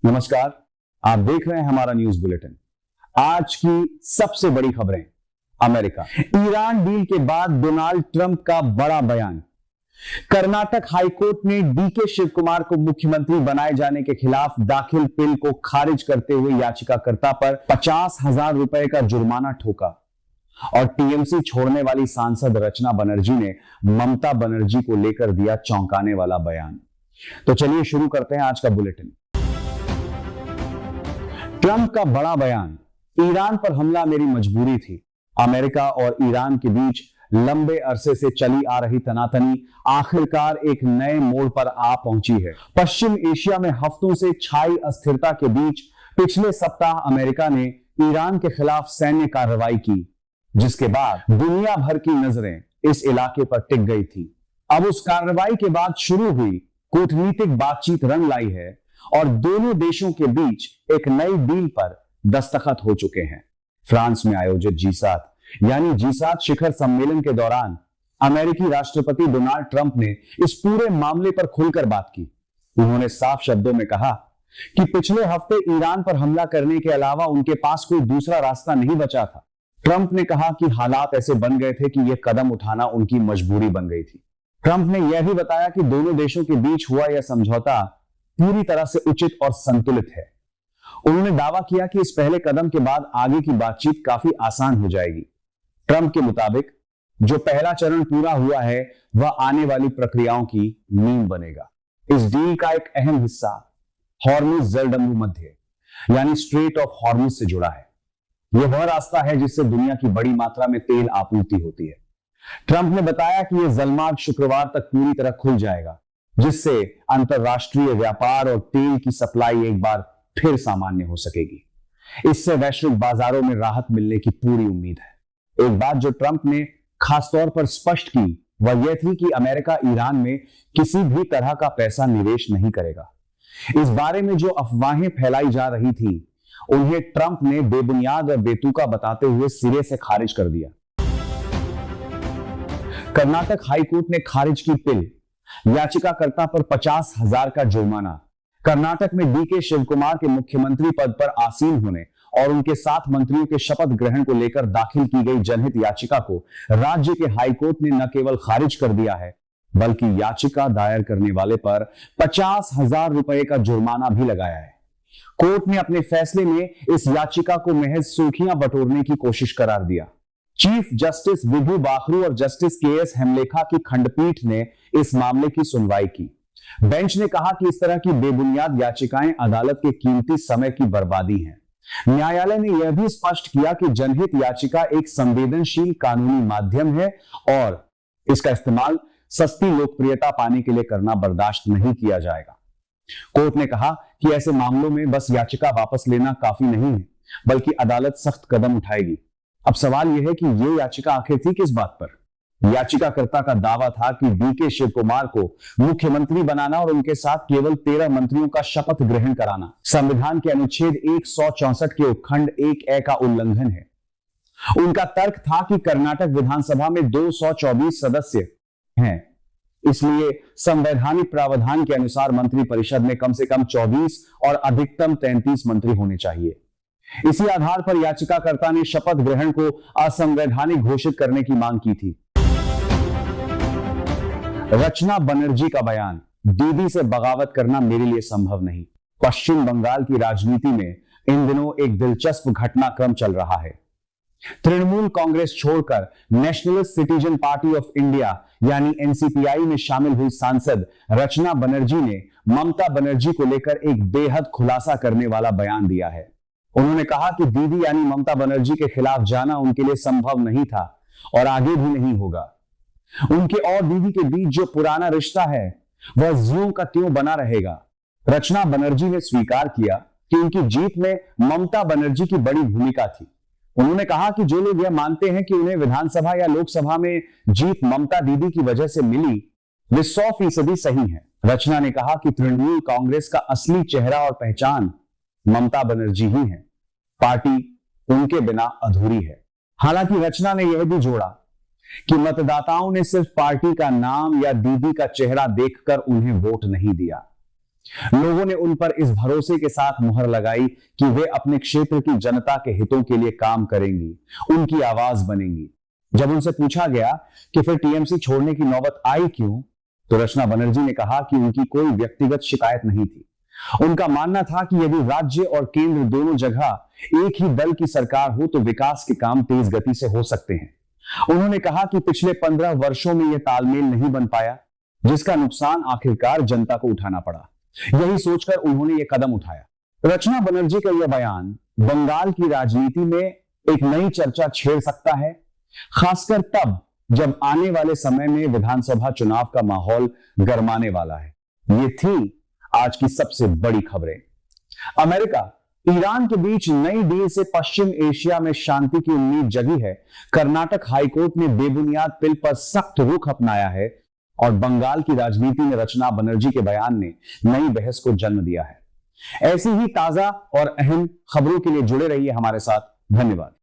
नमस्कार। आप देख रहे हैं हमारा न्यूज बुलेटिन। आज की सबसे बड़ी खबरें। अमेरिका ईरान डील के बाद डोनाल्ड ट्रंप का बड़ा बयान। कर्नाटक हाईकोर्ट ने डीके शिव कुमार को मुख्यमंत्री बनाए जाने के खिलाफ दाखिल बिल को खारिज करते हुए याचिकाकर्ता पर 50,000 रुपए का जुर्माना ठोका। और टीएमसी छोड़ने वाली सांसद रचना बनर्जी ने ममता बनर्जी को लेकर दिया चौंकाने वाला बयान। तो चलिए शुरू करते हैं आज का बुलेटिन। ट्रंप का बड़ा बयान। ईरान पर हमला मेरी मजबूरी थी। अमेरिका और ईरान के बीच लंबे अरसे से चली आ रही तनातनी आखिरकार एक नए मोड़ पर आ पहुंची है। पश्चिम एशिया में हफ्तों से छाई अस्थिरता के बीच पिछले सप्ताह अमेरिका ने ईरान के खिलाफ सैन्य कार्रवाई की, जिसके बाद दुनिया भर की नजरें इस इलाके पर टिक गई थी। अब उस कार्रवाई के बाद शुरू हुई कूटनीतिक बातचीत रंग लाई है और दोनों देशों के बीच एक नई डील पर दस्तखत हो चुके हैं। फ्रांस में आयोजित जी7 शिखर सम्मेलन के दौरान अमेरिकी राष्ट्रपति डोनाल्ड ट्रंप ने इस पूरे मामले पर खुलकर बात की। उन्होंने साफ शब्दों में कहा कि पिछले हफ्ते ईरान पर हमला करने के अलावा उनके पास कोई दूसरा रास्ता नहीं बचा था। ट्रंप ने कहा कि हालात ऐसे बन गए थे कि यह कदम उठाना उनकी मजबूरी बन गई थी। ट्रंप ने यह भी बताया कि दोनों देशों के बीच हुआ यह समझौता पूरी तरह से उचित और संतुलित है। उन्होंने दावा किया कि इस पहले कदम के बाद आगे की बातचीत काफी आसान हो जाएगी। ट्रंप के मुताबिक जो पहला चरण पूरा हुआ है वह आने वाली प्रक्रियाओं की नींव बनेगा। इस डील का एक अहम हिस्सा हॉर्मुज जलडंबू मध्य यानी स्ट्रेट ऑफ हॉर्मुज से जुड़ा है। यह वह रास्ता है जिससे दुनिया की बड़ी मात्रा में तेल आपूर्ति होती है। ट्रंप ने बताया कि यह जलमार्ग शुक्रवार तक पूरी तरह खुल जाएगा, जिससे अंतरराष्ट्रीय व्यापार और तेल की सप्लाई एक बार फिर सामान्य हो सकेगी। इससे वैश्विक बाजारों में राहत मिलने की पूरी उम्मीद है। एक बात जो ट्रंप ने खासतौर पर स्पष्ट की वह यह थी कि अमेरिका ईरान में किसी भी तरह का पैसा निवेश नहीं करेगा। इस बारे में जो अफवाहें फैलाई जा रही थी उन्हें ट्रंप ने बेबुनियाद और बेतुका बताते हुए सिरे से खारिज कर दिया। कर्नाटक हाईकोर्ट ने खारिज की बिल। याचिकाकर्ता पर 50,000 का जुर्माना। कर्नाटक में डीके शिव कुमार के मुख्यमंत्री पद पर आसीन होने और उनके 7 मंत्रियों के शपथ ग्रहण को लेकर दाखिल की गई जनहित याचिका को राज्य के हाईकोर्ट ने न केवल खारिज कर दिया है बल्कि याचिका दायर करने वाले पर 50,000 रुपए का जुर्माना भी लगाया है। कोर्ट ने अपने फैसले में इस याचिका को महज सुर्खियां बटोरने की कोशिश करार दिया। चीफ जस्टिस विधु बाखरू और जस्टिस केएस हेमलेखा की खंडपीठ ने इस मामले की सुनवाई की। बेंच ने कहा कि इस तरह की बेबुनियाद याचिकाएं अदालत के कीमती समय की बर्बादी हैं। न्यायालय ने यह भी स्पष्ट किया कि जनहित याचिका एक संवेदनशील कानूनी माध्यम है और इसका इस्तेमाल सस्ती लोकप्रियता पाने के लिए करना बर्दाश्त नहीं किया जाएगा। कोर्ट ने कहा कि ऐसे मामलों में बस याचिका वापस लेना काफी नहीं है बल्कि अदालत सख्त कदम उठाएगी। अब सवाल यह है कि यह याचिका आखिर थी किस बात पर। याचिकाकर्ता का दावा था कि डीके शिव कुमार को मुख्यमंत्री बनाना और उनके साथ केवल 13 मंत्रियों का शपथ ग्रहण कराना संविधान के अनुच्छेद 164 के उपखंड 1A का उल्लंघन है। उनका तर्क था कि कर्नाटक विधानसभा में 224 सदस्य हैं, इसलिए संवैधानिक प्रावधान के अनुसार मंत्रिपरिषद में कम से कम 24 और अधिकतम 33 मंत्री होने चाहिए। इसी आधार पर याचिकाकर्ता ने शपथ ग्रहण को असंवैधानिक घोषित करने की मांग की थी। रचना बनर्जी का बयान। दीदी से बगावत करना मेरे लिए संभव नहीं। पश्चिम बंगाल की राजनीति में इन दिनों एक दिलचस्प घटनाक्रम चल रहा है। तृणमूल कांग्रेस छोड़कर nationalist citizen party of India यानी एनसीपीआई में शामिल हुई सांसद रचना बनर्जी ने ममता बनर्जी को लेकर एक बेहद खुलासा करने वाला बयान दिया है। उन्होंने कहा कि दीदी यानी ममता बनर्जी के खिलाफ जाना उनके लिए संभव नहीं था और आगे भी नहीं होगा। उनके और दीदी के बीच जो पुराना रिश्ता है वह ज्यों का त्यों बना रहेगा। रचना बनर्जी ने स्वीकार किया कि उनकी जीत में ममता बनर्जी की बड़ी भूमिका थी। उन्होंने कहा कि जो लोग यह मानते हैं कि उन्हें विधानसभा या लोकसभा में जीत ममता दीदी की वजह से मिली वे 100% सही है। रचना ने कहा कि तृणमूल कांग्रेस का असली चेहरा और पहचान ममता बनर्जी ही है। पार्टी उनके बिना अधूरी है। हालांकि रचना ने यह भी जोड़ा कि मतदाताओं ने सिर्फ पार्टी का नाम या दीदी का चेहरा देखकर उन्हें वोट नहीं दिया। लोगों ने उन पर इस भरोसे के साथ मुहर लगाई कि वे अपने क्षेत्र की जनता के हितों के लिए काम करेंगी, उनकी आवाज बनेंगी। जब उनसे पूछा गया कि फिर टीएमसी छोड़ने की नौबत आई क्यों, तो रचना बनर्जी ने कहा कि उनकी कोई व्यक्तिगत शिकायत नहीं थी। उनका मानना था कि यदि राज्य और केंद्र दोनों जगह एक ही दल की सरकार हो तो विकास के काम तेज गति से हो सकते हैं। उन्होंने कहा कि पिछले 15 वर्षों में यह तालमेल नहीं बन पाया, जिसका नुकसान आखिरकार जनता को उठाना पड़ा। यही सोचकर उन्होंने यह कदम उठाया। रचना बनर्जी का यह बयान बंगाल की राजनीति में एक नई चर्चा छेड़ सकता है, खासकर तब जब आने वाले समय में विधानसभा चुनाव का माहौल गरमाने वाला है। ये थी आज की सबसे बड़ी खबरें। अमेरिका ईरान के बीच नई डील से पश्चिम एशिया में शांति की उम्मीद जगी है। कर्नाटक हाईकोर्ट ने बेबुनियाद पिल पर सख्त रुख अपनाया है और बंगाल की राजनीति में रचना बनर्जी के बयान ने नई बहस को जन्म दिया है। ऐसी ही ताजा और अहम खबरों के लिए जुड़े रहिए हमारे साथ। धन्यवाद।